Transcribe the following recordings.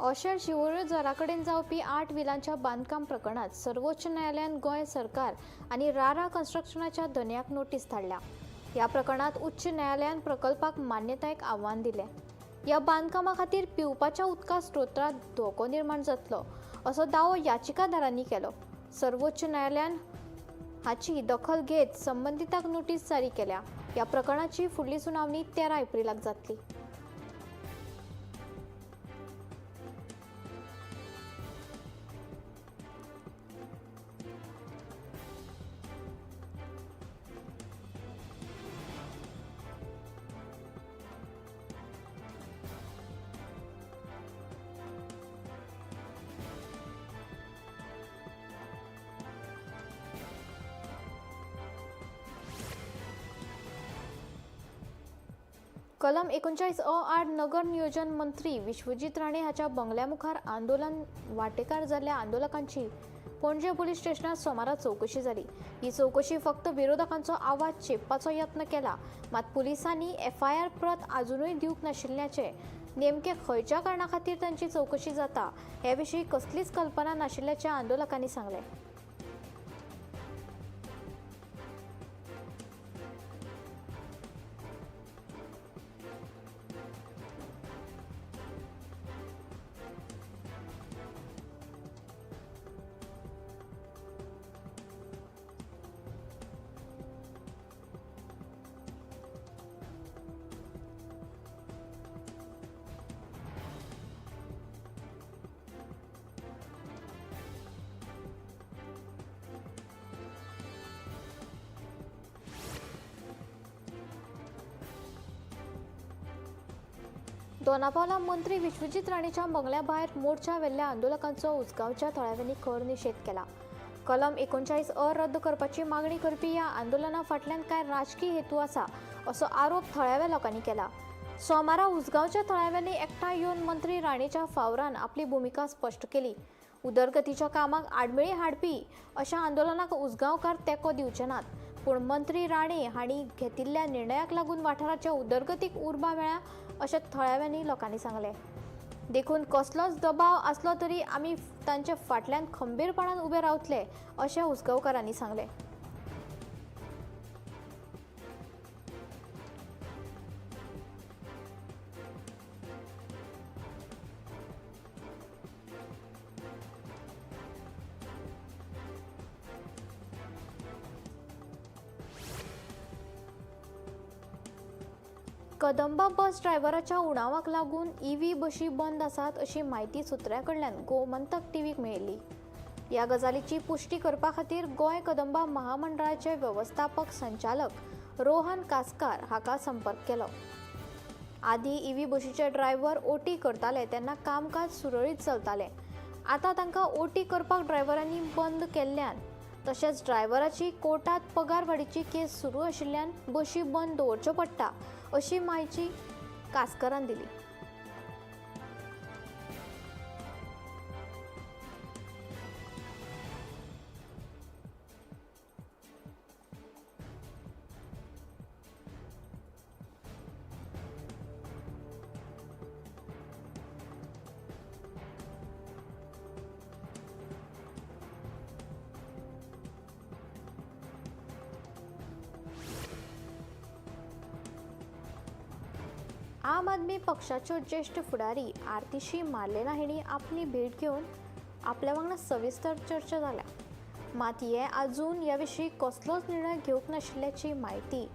अशा शिवोळे जराकडेन जावपी 8 विलांच्या बांदकाम प्रकरणात सर्वोच्च न्यायालयान गोय सरकार आणि रारा कन्स्ट्रक्शनाच्या धन्याक नोटीस धाडल्या। या प्रकरणात उच्च न्यायालयान प्रकल्पाक मान्यतायेक आव्हान दिले। या बांदकामा खातीर पिवपाच्या उदका स्त्रोत्रात धोको निर्माण जातलो असो दावो याचिकादारांनी केलो। सर्वोच्च न्यायालयान हाची दखल घेत संबंधिताक नोटीस जारी केल्या। या प्रकरणाची फुडली सुनावणी 13 एप्रिलाक जातली। कलम 39(अ)(8) नगर नियोजन मंत्री विश्वजीत राणे हाच्या बंगल्या मुखार आंदोलन वांटेकार जाल्ल्या आंदोलकांची पणजे पुलीस स्टेशनात सोमारा चौकशी जाली। ही चौकशी फक्त विरोधकांचो आवाज चेपपाचो यत्न केला, मात पुलिसांनी FIR प्रत अजूनय दिवंक नाशिल्ल्याचे, नेमके खंयच्या कारणा खातीर तांची चौकशी जाता हे विशीं कसलीच कल्पना नाशिल्ल्याचे आंदोलकांनी सांगले। दोनापावला मंत्री विश्वजीत राणेच्या बंगल्या भायर मोर्चा वेल्ल्या आंदोलकांचो उजगांवच्या थळाव्यांनी खर निषेध केला। कलम 39(अ) रद्द करपाची मागणी करपी ह्या आंदोलना फाटल्यान काय राजकीय हेतू आसा असो आरोप थळाव्या लोकांनी केला। सोमारा उजगांवच्या थळाव्यांनी एकठांय येवन मंत्री राणेच्या फावरान आपली भूमिका स्पश्ट केली। उदरगतीच्या कामाक आडमेळी हाडपी अशा आंदोलनाक उजगांवकार तेंको दिवचे नात, पूण मंत्री राणे हांणी घेतिल्ल्या निर्णयाक लागून वाठाराच्या उदरगतीक उर्बा मेळ्ळ्या अशें थळाव्यांनी लोकांनी सांगले। देखून कसलोच दबाव आसलो तरी आमी तांचे फाटल्यान खंबीरपणान उबे रावतले अशें उजगांवकारांनी सांगले। कदंबा बस ड्रायव्हराच्या उणावाक लागून EV बशी बंद आसात अशी माहिती सुत्र्याकडल्यान गोमंतक टीव्हीक मेळिल्ली। या गजालीची पुष्टी करपा खातीर गोंय कदंबा महामंडळाचे व्यवस्थापक संचालक रोहन कासकार हाका संपर्क केलो। आदी EV बशीचे ड्रायव्हर OT करताले तेन्ना कामकाज सुरळीत चलताले। आता तांकां OT करपाक ड्रायव्हरांनी बंद केल्ल्यान तशेंच ड्रायव्हराची कोर्टात पगार वाडीची केस सुरू आशिल्ल्यान बशी बंद दवरच्यो पडटा अशी माहिती कासकरान दिली। आम आदमी पक्षाच्यो ज्येष्ठ फुडारी आरतीशी मार्लेना हेणी आपली भेट घेवन आपल्या वांगडा सविस्तर चर्चा जाल्या, मात हे आजून ह्या विशीं कसलोच निर्णय घेवंक नाशिल्ल्याची माहिती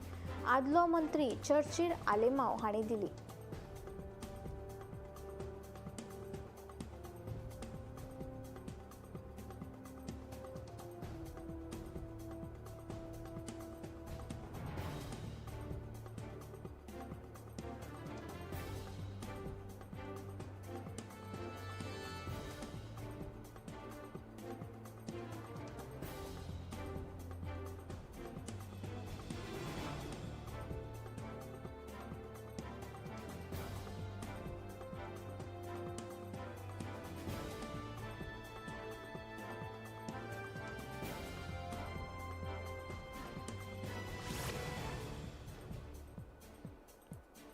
आदलो मंत्री चर्चील आलेमांव हांणी दिली।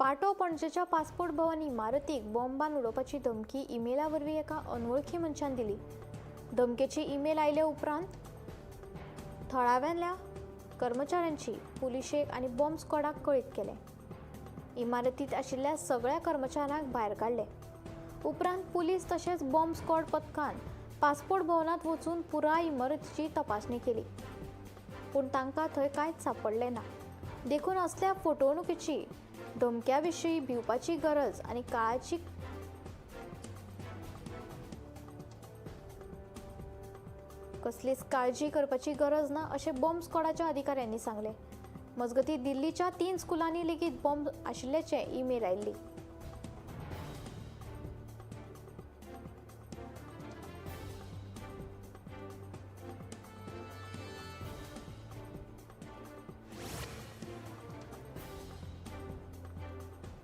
पाटो पणजेच्या पासपोर्ट भवन इमारतीक बॉम्बान उडोवपाची धमकी ईमेला वरवीं एका अनवळखी मनशान दिली. धमकेची ईमेल आयले उपरांत थळाव्याल्या कर्मचाऱ्यांची पुलिशेक आनी बॉम्ब स्क्वॉडाक कळीत केले. इमारतीत आशिल्ल्या सगळ्या कर्मचाऱ्यांक भायर काडले. उपरांत पुलीस तशेंच बॉम्ब स्क्वॉड पथकान पासपोर्ट भवनात वचून पुराय इमारतीची तपासणी केली, पूण तांकां थंय कांयच सांपडलें ना. देखून असल्या फटवणुकीची धमक्या विशीं भिवपाची गरज आनी काळाची कसलीच काळजी करपाची गरज ना अशें बॉम्ब स्क्वॉडाच्या अधिकाऱ्यांनी सांगलें. मजगतीं दिल्लीच्या 3 स्कुलांनी लेगीत बॉम्ब आशिल्ल्याचे ईमेल आयिल्ली.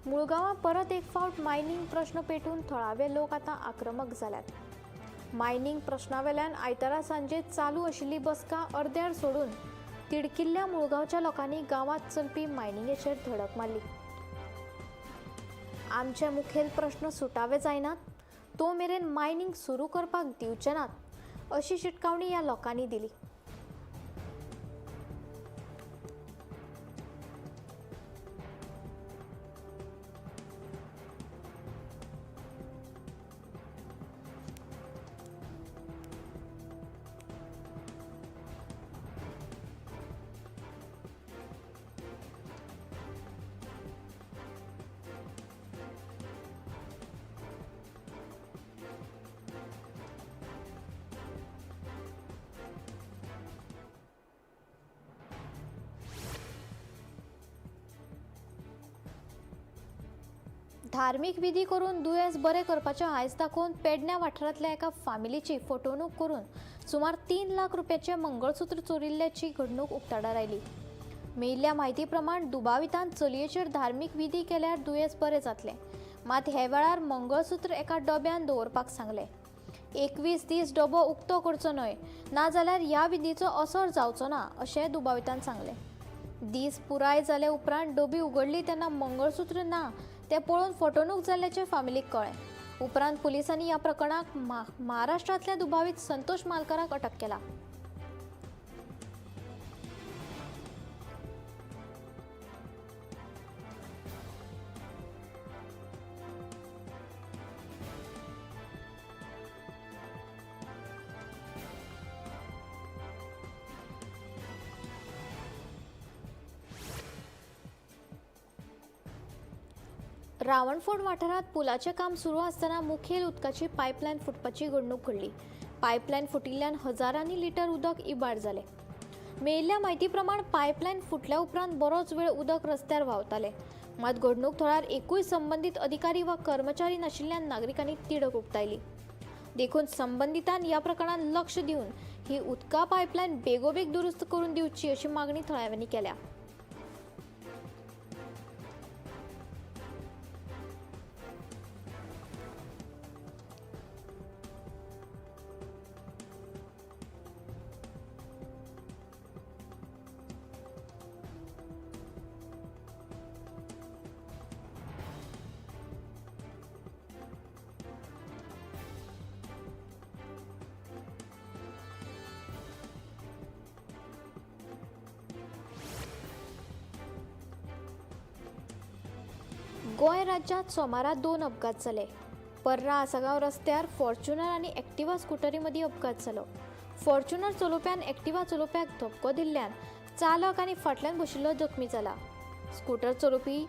मुळगांवां परत एक फावट मायनिंग प्रश्न पेटून थळावे लोक आतां आक्रमक जाल्यात. मायनिंग प्रश्नावेल्यान आयतारा सांजे चालू आशिल्ली बसका अर्द्यार सोडून तिडकिल्ल्या मुळगांवच्या लोकांनी गांवांत चलपी मायनिंगेचेर धडक मारली. आमचे मुखेल प्रश्न सुटावे जायनात, तो मेरेन मायनिंग सुरू करपाक दिवचे नात, अशी शिटकावणी ह्या लोकांनी दिली. धार्मीक विधी करून दुयेंस बरें करपाचें हायस दाखोवन पेडण्या वाठारांतल्या एका फामिलीची फटवणूक करून सुमार 3 लाख रुपयाचें मंगळसूत्र चोरिल्ल्याची घडणूक उक्ताडार आयली. मेळिल्ल्या म्हायती प्रमाण दुबावितान चलयेचेर धार्मीक विधी केल्यार दुयेंस बरें जातलें, मात हे वेळार मंगळसूत्र एका डब्यान दवरपाक सांगलें. 21 दीस डबो उक्तो करचो न्हय, नाजाल्यार ह्या विधीचो असर जावचो ना अशें दुबावितान सांगलें. दीस पुराय जाले उपरांत डबी उगडली तेन्ना मंगळसूत्र ना तें पळोवन फटवणूक जाल्ल्याचें फामिलीक कळ्ळें. उपरांत पुलिसांनी ह्या प्रकरणाक महाराष्ट्रांतल्या दुबावीत संतोष मालकाराक अटक केला. रावणफोंड वाठारात पुलाचें काम सुरू आसतना मुखेल उदकाची पायपलायन फुटपाची घडणूक घडली. पायपलायन फुटिल्ल्यान हजारांनी लिटर उदक इबाड जालें. मेळिल्ल्या म्हायती प्रमाण पायपलायन फुटल्या उपरांत बरोच वेळ उदक रस्त्यार व्हांवतालें, मात घडणूक थळार एकूय संबंदीत अधिकारी वा कर्मचारी नाशिल्ल्यान नागरिकांनी तिडक उक्तायली. देखून संबंदितान ह्या प्रकरणात लक्ष दिवन ही उदका पायपलायन बेगोबेग दुरुस्त करून दिवची अशी मागणी थळाव्यांनी केल्या. गोंय राज्यांत सोमारा 2 अपघात जाले. पर्रा आसागांव रस्त्यार फॉर्च्युनर आनी एक्टिवा स्कूटरी मदीं अपघात जालो. फॉर्च्युनर चलोवप्यान एक्टिवा चलोवप्याक धपको दिल्ल्यान चालक आनी फाटल्यान बशिल्लो जखमी जाला. स्कूटर चलोवपी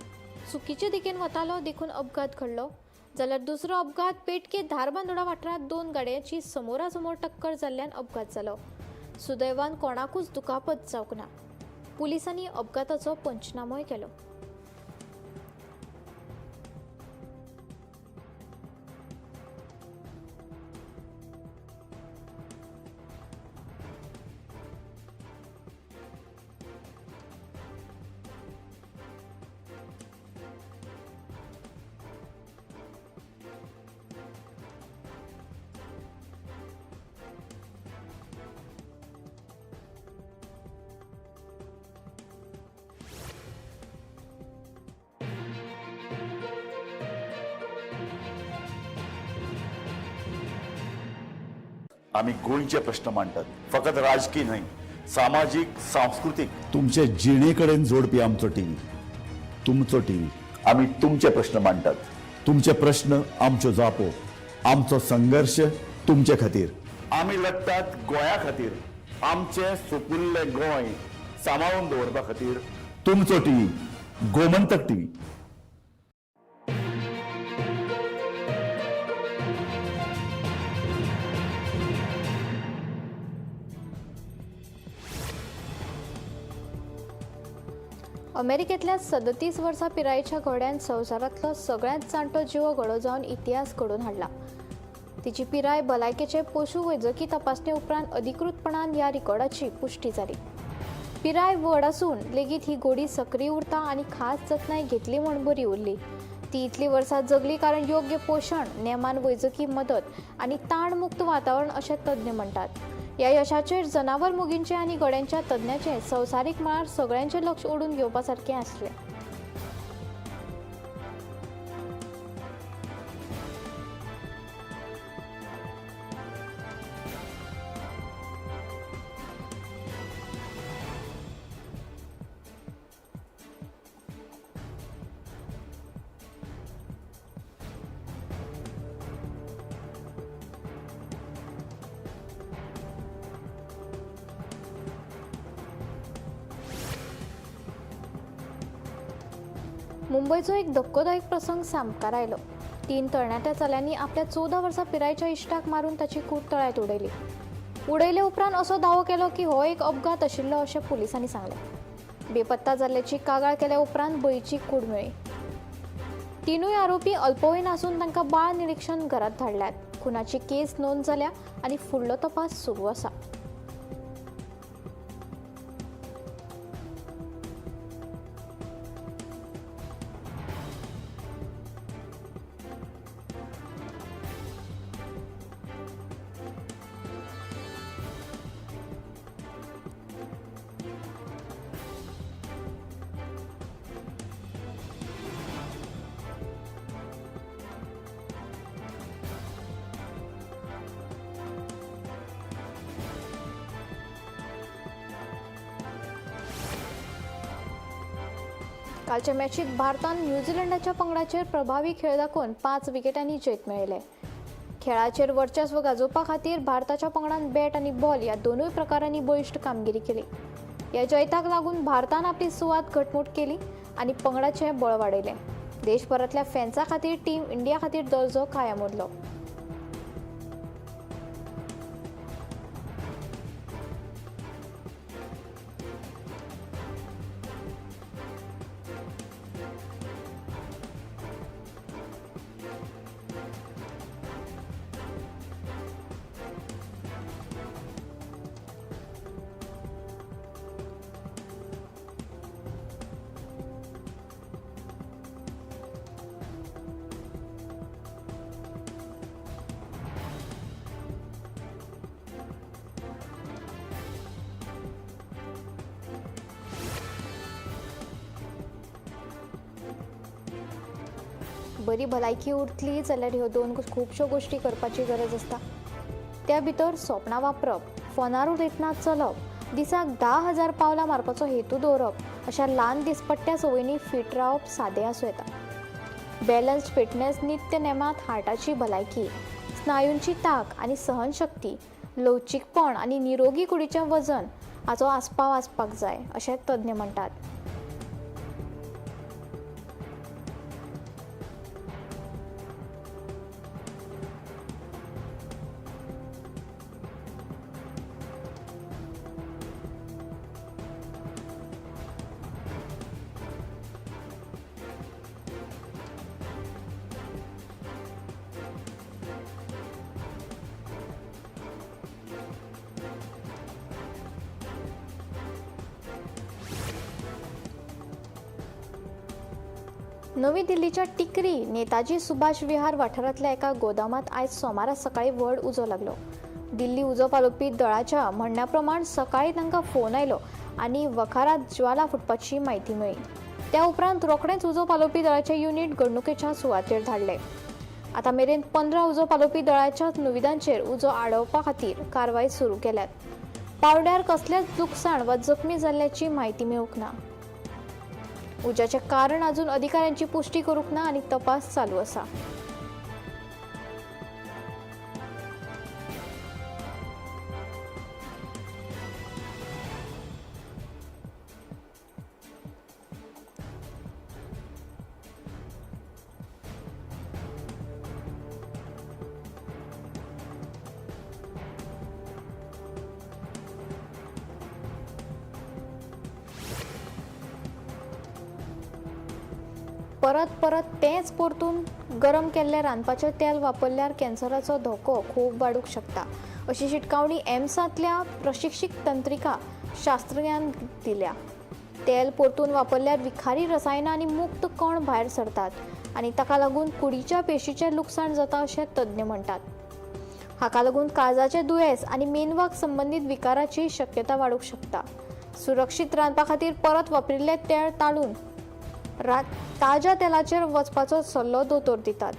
चुकीचे दिकेन वतालो देखून अपघात घडलो. जाल्यार दुसरो अपघात पेटके धारबांदोडा वाठारांत 2 गाडयांची समोरासमोर टक्कर जाल्ल्यान अपघात जालो. सुदैवान कोणाकूच दुखापत जावंक ना. पुलिसांनी अपघाताचो पंचनामोय केलो. आम्ही गोंयचे प्रश्न मांडटात, फकत राजकीय न्हय, सामाजीक सांस्कृतिक. तुमचे जिणेकडेन जोडपी आमचो टीव्ही, तुमचो टीव्ही. आम्ही तुमचे प्रश्न मांडटात. तुमचे प्रश्न आमच्यो जापो, आमचो संघर्ष तुमचे खातीर. आम्ही लढटात गोंया खातीर, आमचे सोपुल्ले गोंय सांबाळून दवरपा खातीर. तुमचो टीव्ही, गोमंतक टीव्ही. अमेरिकेतल्या 37 वर्सां पिरायेच्या घोड्यान संवसारांतलो सगळ्यांत जाणटो जिवो गडो जावन इतिहास घडोवन हाडला. तिची पिराय भलायकेचे पशु वैजकी तपासणे उपरांत अधिकृतपणान ह्या रिकॉर्डाची पुष्टी जाली. पिराय व्हड आसून लेगीत ही घोडी सक्रीय उरता आनी खास जतनाय घेतली म्हूण बरी उरली. ती इतली वर्सां जगली कारण योग्य पोशण, नेमान वैजकी मदत आनी ताणमुक्त वातावरण अशें तज्ञ म्हणटात. ह्या यशाचेर जनावर मोगींचे आनी गड्यांच्या तज्ञांचे संवसारीक मळार सगळ्यांचे लक्ष ओडून घेवपा सारकें आसलें. मुंबईचो एक धक्कोदायक प्रसंग सामकार आयलो. 3 तरणाट्या चल्यांनी आपल्या 14 वर्सां पिरायेच्या इश्टाक मारून ताची कूड तळ्यांत उडयली. उडयले उपरांत असो दावो केलो की हो एक अपघात आशिल्लो अशें पुलिसांनी सांगलें. बेपत्ता जाल्ल्याची कागाळ केल्या उपरांत बळीची कूड मेळ्ळी. तिनूय आरोपी अल्पवयीन आसून तांकां बाळ निरीक्षण घरांत धाडल्यात. खुनाची केस नोंद जाल्या आनी फुडलो तपास सुरू आसा. कालच्या मॅचीत भारतान न्यूझीलंडाच्या पंगडाचेर प्रभावी खेळ दाखोवन 5 विकेटांनी जैत मेळयले. खेळाचेर वर्चस्व गाजोवपा खातीर भारताच्या पंगडान बॅट आनी बॉल ह्या दोनूय प्रकारांनी बळिश्ट कामगिरी केली. ह्या जैताक लागून भारतान आपली सुवात घटमूट केली आनी पंगडाचें बळ वाडयलें. देशभरांतल्या फॅन्सां खातीर टीम इंडिया खातीर दर्जो कायम उरलो. बरी भलायकी उरतली जाल्यार ह्यो दोन खुबश्यो गोश्टी करपाची गरज आसता. त्या भितर सोपणां वापरप, फोनार उलयतना चलप, दिसाक 10,000 पावलां मारपाचो हेतू दवरप अशा ल्हान दिसपट्ट्या संवयनी फीट रावप सादें आसूं येता. बॅलन्स्ड फिटनेस नित्य नेमात हार्टाची भलायकी, स्नायूंची ताक आनी सहनशक्ती, लवचीकपण आनी निरोगी कुडीचें वजन हाचो आस्पाव आसपाक जाय अशें तज्ञ म्हणटात. नवी दिल्लीच्या टिकरी नेताजी सुभाष विहार वाठारांतल्या एका गोदामात आयज सोमारा सकाळी व्हड उजो लागलो. दिल्ली उजो पालोवपी दळाच्या म्हणण्या प्रमाण सकाळी तांकां फोन आयलो आनी वखारात ज्वाला फुटपाची म्हायती मेळ्ळी. त्या उपरांत रोखडेंच उजो पालोवपी दळाचे युनिट घडणुकेच्या सुवातेर धाडले. आता मेरेन 15 उजो पालोवपी दळाच्या नुविदांचेर उजो आडोवपा खातीर कारवाय सुरू केल्यात. पावड्यार कसलेच लुकसाण वा जखमी जाल्ल्याची म्हायती मेळूंक ना. उज्याचे कारण अजून अधिकाऱ्यांची पुष्टी करूंक ना आनी तपास चालू आसा. परत तेच परतून गरम केल्ले रांदपाचें तेल वापरल्यार कॅन्सराचो धोको खूब वाडूंक शकता, अशी शिटकावणी एम्सांतल्या प्रशिक्षीत तंत्रिका शास्त्रज्ञांन दिल्या. तेल परतून वापरल्यार विखारी रसायनां आनी मुक्त कण भायर सरतात आनी ताका लागून कुडीच्या पेशीचें लुकसाण जाता अशें तज्ञ म्हणटात. हाका लागून काळजाचें दुयेंस आनी मेंदवाक संबंदीत विकाराची शक्यता वाडूंक शकता. सुरक्षीत रांदपा खातीर परत वापरिल्लें तेल टाळून ताज्या तेलाचेर वचपाचो सल्लो दोतोर दितात.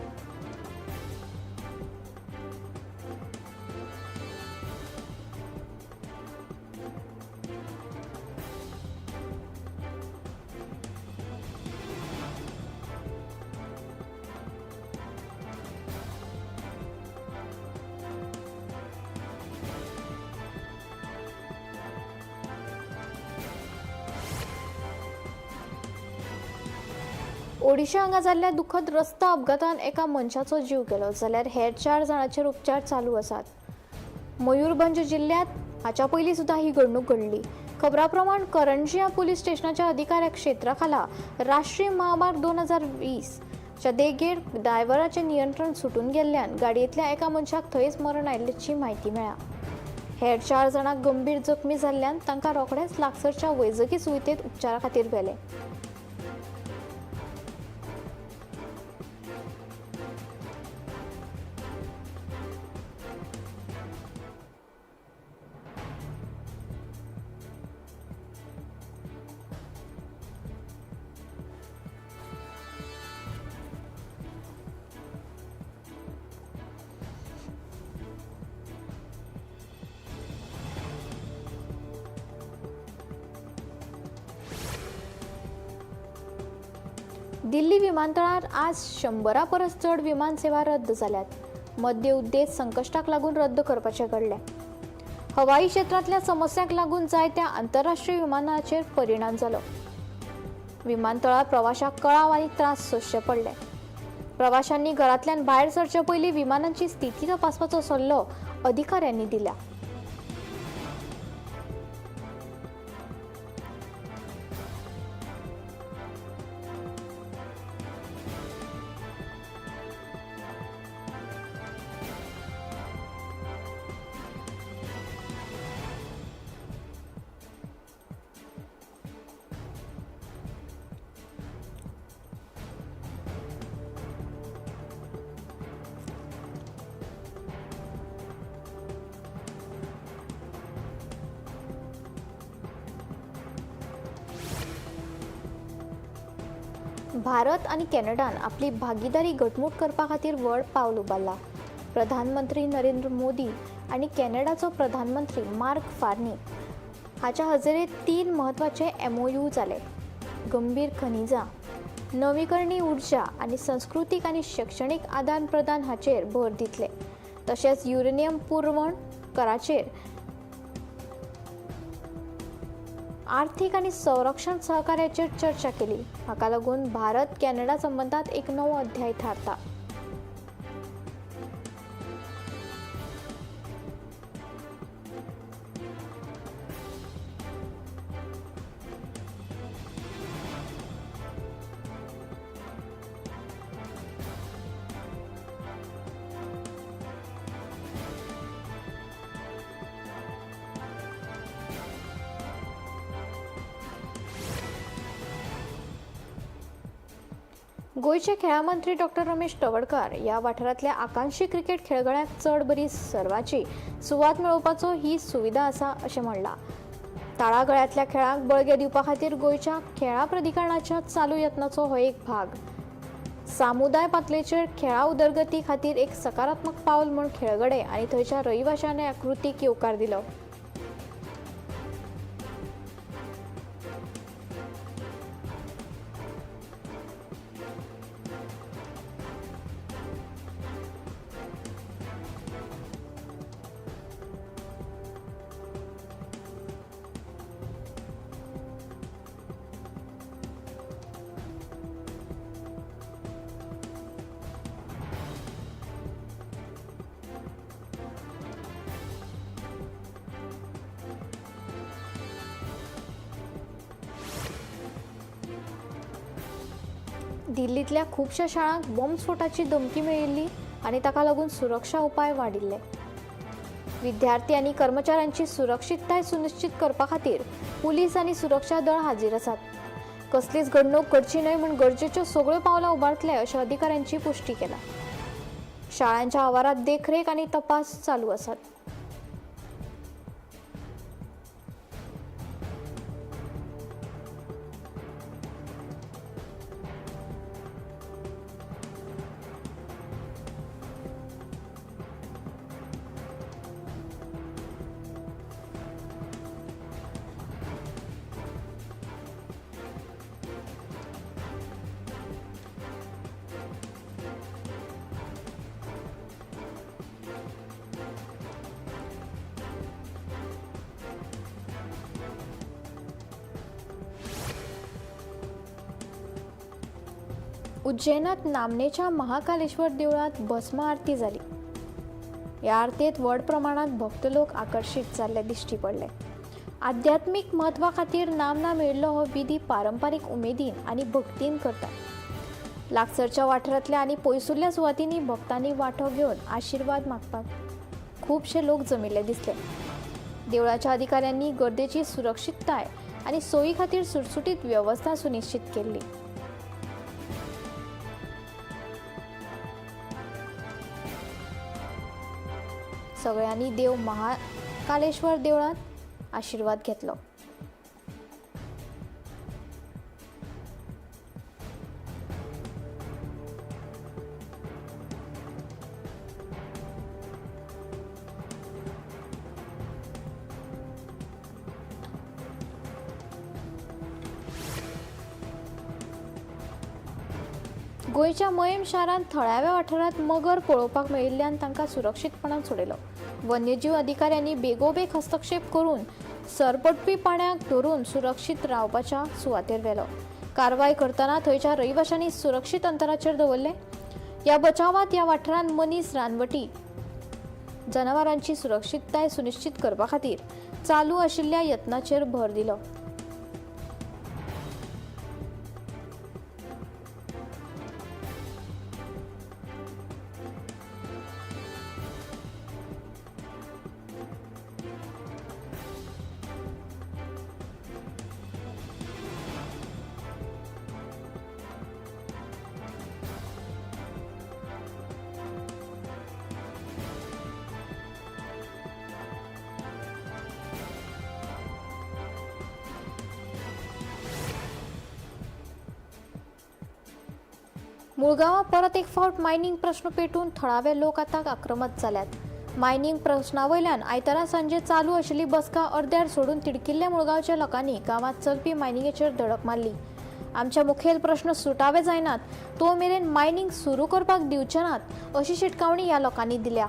ओडिशा हांगा जाल्ल्या दुखद रस्तो अपघातान एका मनशाचो जीव गेलो जाल्यार हेर 4 जाणांचेर उपचार चालू आसात. मयूरभंज जिल्ह्यात हाच्या पयलीं सुद्धा ही घडणूक घडली. खबरां प्रमाण करंजिया पुलीस स्टेशनाच्या अधिकाऱ्या क्षेत्राखाला राष्ट्रीय महामार्ग 2020 च्या देगेर ड्रायव्हराचें नियंत्रण सुटून गेल्ल्यान गाडयेंतल्या एका मनशाक थंयच मरण आयिल्ल्याची म्हायती मेळ्ळा. हेर 4 जाणांक गंभीर जखमी जाल्ल्यान तांकां रोखडेच लागसरच्या वैजकी सुविधेंत उपचारा खातीर व्हेले. दिल्ली विमानतळार आज 100 परस चड विमान सेवा रद्द जाल्यात. मध्य उद्देश संकश्टाक लागून रद्द करपाचें घडलें. हवाई क्षेत्रांतल्या समस्यांक लागून जायत्या आंतरराष्ट्रीय विमानांचेर परिणाम जालो. विमानतळार प्रवाशांक कळाव आनी त्रास सोंसचे पडले. प्रवाशांनी घरांतल्यान भायर सरचे पयलीं विमानांची स्थिती तपासपाचो सल्लो अधिकाऱ्यांनी दिला. भारत आणि कॅनडान आपली भागीदारी घटमूट करपा खातीर व्हड पावल उबारला. प्रधानमंत्री नरेंद्र मोदी आणि कॅनडाचो प्रधानमंत्री मार्क कार्नी हाच्या हजेरेंत 3 म्हत्वाचे MOU जाले. गंभीर खनिजां, नवीकरणीय उर्जा आनी सांस्कृतीक आनी शैक्षणिक आदान प्रदान हाचेर भर दितले. तशेंच युरेनियम पुरवण कराचेर, आर्थीक आनी संरक्षण सहकार्याचेर चर्चा केली. हाका लागून भारत कॅनडा संबंधात एक नवो अध्याय थारता. गोयचे खेळा मंत्री डॉक्टर रमेश तवडकार या वाठारांतल्या आकांक्षी क्रिकेट खेळगड्यांक चड बरी सर्वाची सुवात मेळोवपाचो ही सुविधा आसा अशें म्हणलां. तळागळ्यांतल्या खेळांक बळगें दिवपा खातीर गोंयच्या खेळा प्राधिकरणाच्या चालू यत्नाचो हो एक भाग. सामुदाय पातळीचेर खेळा उदरगती खातीर एक सकारात्मक पावल म्हूण खेळगडे आनी थंयच्या रहिवाशांनी ह्या कृतीक येवकार दिलो. दिल्लीतल्या खुबशा शाळांक बॉम्बस्फोटाची धमकी मेळिल्ली आनी ताका लागून सुरक्षा उपाय वाडिल्ले. विद्यार्थी आनी कर्मचाऱ्यांची सुरक्षीतताय सुनिश्चित करपा खातीर पुलीस आनी सुरक्षा दळ हाजीर आसात. कसलीच घडणूक घडची न्हय म्हूण गरजेच्यो सगळ्यो पावलां उबारतले अशें अधिकाऱ्यांची पुष्टी केला. शाळांच्या आवारात देखरेख आनी तपास चालू आसात. उज्जैनात नामनेच्या महाकालेश्वर देवळात भस्म आरती जाली. या आरतेत व्हड प्रमाणात भक्त लोक आकर्षित जाल्ले दिश्टी पडले. आध्यात्मिक म्हत्वा खातीर नामना मेळिल्लो हो विधी पारंपारीक उमेदीन आनी भक्तीन करतात. लागसरच्या वाठारांतल्या आनी पयसुल्ल्या सुवातींनी भक्तांनी वांटो घेवन आशिर्वाद मागपाक खूबशे लोक जमिल्ले दिसले. देवळाच्या अधिकाऱ्यांनी गर्देची सुरक्षीतताय आनी सोयी खातीर सुटसुटीत वेवस्था सुनिश्चित केल्ली. सगळ्यांनी देव महाकालेश्वर देवळात आशिर्वाद घेतलो. गोंयच्या मयम शारांत थळाव्या वाठारांत मगर पळोवपाक मेळिल्ल्यान तांकां सुरक्षीतपणान सोडिलो. वन्यजीव अधिकाऱ्यांनी बेगोबेग हस्तक्षेप करून सरपटपी पाण्याक धरून सुरक्षीत रावपाच्या सुवातेर व्हेलो. कारवाय करतना थंयच्या रहिवाशांनी सुरक्षीत अंतराचेर दवरले. ह्या बचावांत ह्या वाठारांत मनीस रानवटी जनावरांची सुरक्षीतताय सुनिश्चित करपा खातीर चालू आशिल्ल्या यत्नाचेर भर दिलो. मुळगांवां परत एक फावट मायनिंग प्रश्न पेटून थळावे लोक आतां आक्रमक जाल्यात. मायनिंग प्रश्नावयल्यान आयतारा सांजे चालू आशिल्ली बसका अर्द्यार सोडून तिडकिल्ल्या मुळगांवच्या लोकांनी गांवांत चलपी मायनिंगेचेर धडक मारली. आमचे मुखेल प्रश्न सुटावे जायनात तो मेरेन मायनिंग सुरू करपाक दिवचे नात अशी शिटकावणी ह्या लोकांनी दिल्या.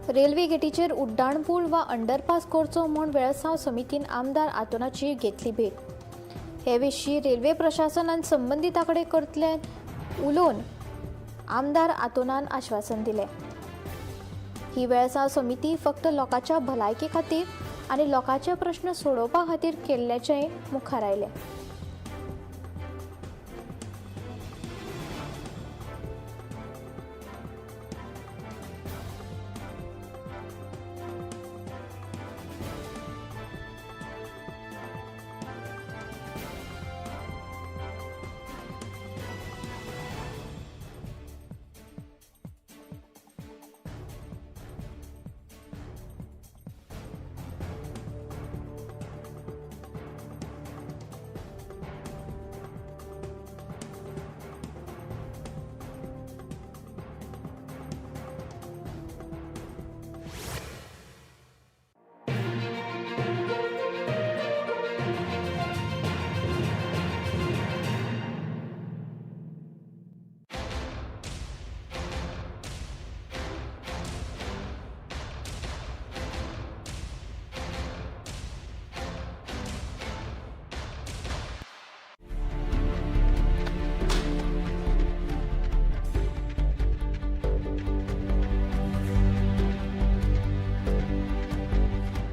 रेल्वे गेटीचेर उड्डाण पूल वा अंडरपास करचो म्हूण वेळसाव समितीन आमदार आतोनाची घेतली भेट. हे विशीं रेल्वे प्रशासनान संबंधिता कडेन करतले उलोवन आमदार आतोनान आश्वासन दिलें. ही वेळसाव समिती फक्त लोकांच्या भलायके खातीर आनी लोकांचे प्रश्न सोडोवपा खातीर केल्ल्याचेंय मुखार आयलें.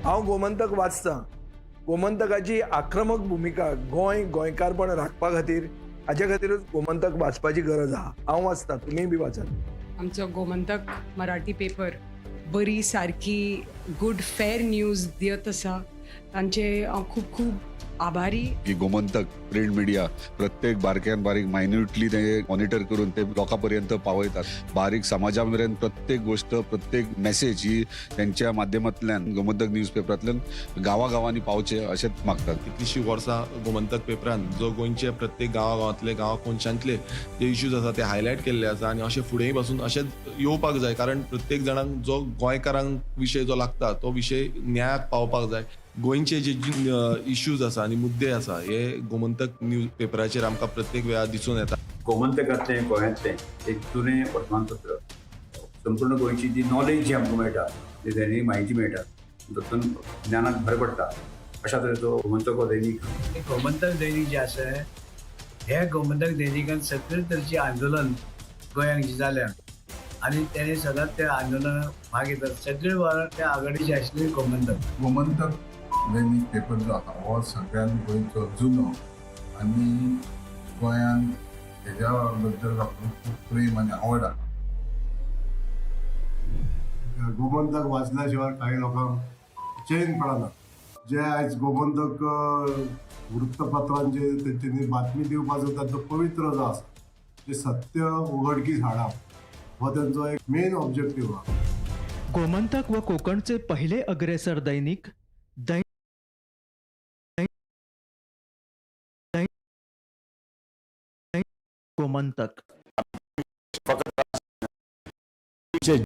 हांव गोमंतक वाचतां. गोमंतकाची आक्रमक भुमिका गोंयकारपण राखपा खातीर हाचे खातीरच गोमंतक वाचपाची गरज आहा. हांव वाचतां, तुमीय बी वाचात. आमचो गोमंतक मराठी पेपर बरी सारकी गुड फेर न्यूज दियत आसा. तांचे हांव खूब खूब आभारी. की गोमंतक प्रिंट मिडिया प्रत्येक बारक्यान बारीक मायन्युटली ते मॉनिटर करून ते लोकांपर्यंत पावयतात. बारीक समाजा मेरेन प्रत्येक गोष्ट प्रत्येक मेसेज ही त्यांच्या माध्यमांतल्यान गोमंतक न्यूज पेपरांतल्यान गांवागांवांनी पावचे अशेंच मागतात. कितलींशीं वर्सां गोमंतक पेपरान जो गोंयचे प्रत्येक गांवांतले गांवा कोनशांतले जे इश्यूज आसा ते हायलायट केल्ले आसा आनी अशें फुडेंय पासून अशेंच येवपाक जाय. कारण प्रत्येक जाणांक जो गोंयकारांक विशय जो लागता तो विशय न्यायाक पावपाक जाय. गोंयचे जे इश्यूज आसा आनी मुद्दे आसा हे गोमंतक न्यूज पेपराचेर आमकां प्रत्येक वेळार दिसून येता. गोमंतकांतलें गोंयांतलें एक जुनें वर्तमानपत्र. संपूर्ण गोंयची जी नॉलेज जी आमकां मेळटा ती दैनीक म्हायती मेळटा तातूंत ज्ञानाक भर पडटा अशा तरेचो गोमंतक हो दैनीक. गोमंतक दैनीक जे आसा हे गोमंतक दैनिकान सगळे तरेची आंदोलन गोंयांत जी जाल्या आनी तेणे सदांच त्या आंदोलनाक भाग घेतात. सगळे वेळार त्या आघाडीचे आशिल्ले गोमंतक दैनीक पेपर जो आसा हो सगळ्यान गोंयचो जुनो आनी गोंयान हेज्या बद्दल म्हाका खूब प्रेम आनी आवड आसा. गोमंतक वाचल्या शिवाय काही लोकांक चैन पडना. जे आयज गोमंतक वृत्तपत्रांचे तेंच्यांनी बातमी दिवपाचो ताचो पवित्र जो आसा जे सत्य उघडकीस हाडप हो त्यांचो एक मेन ऑब्जेक्टिव्ह आसा. गोमंतक व कोकणचे पहिले अग्रेसर दैनिक गोमंतक.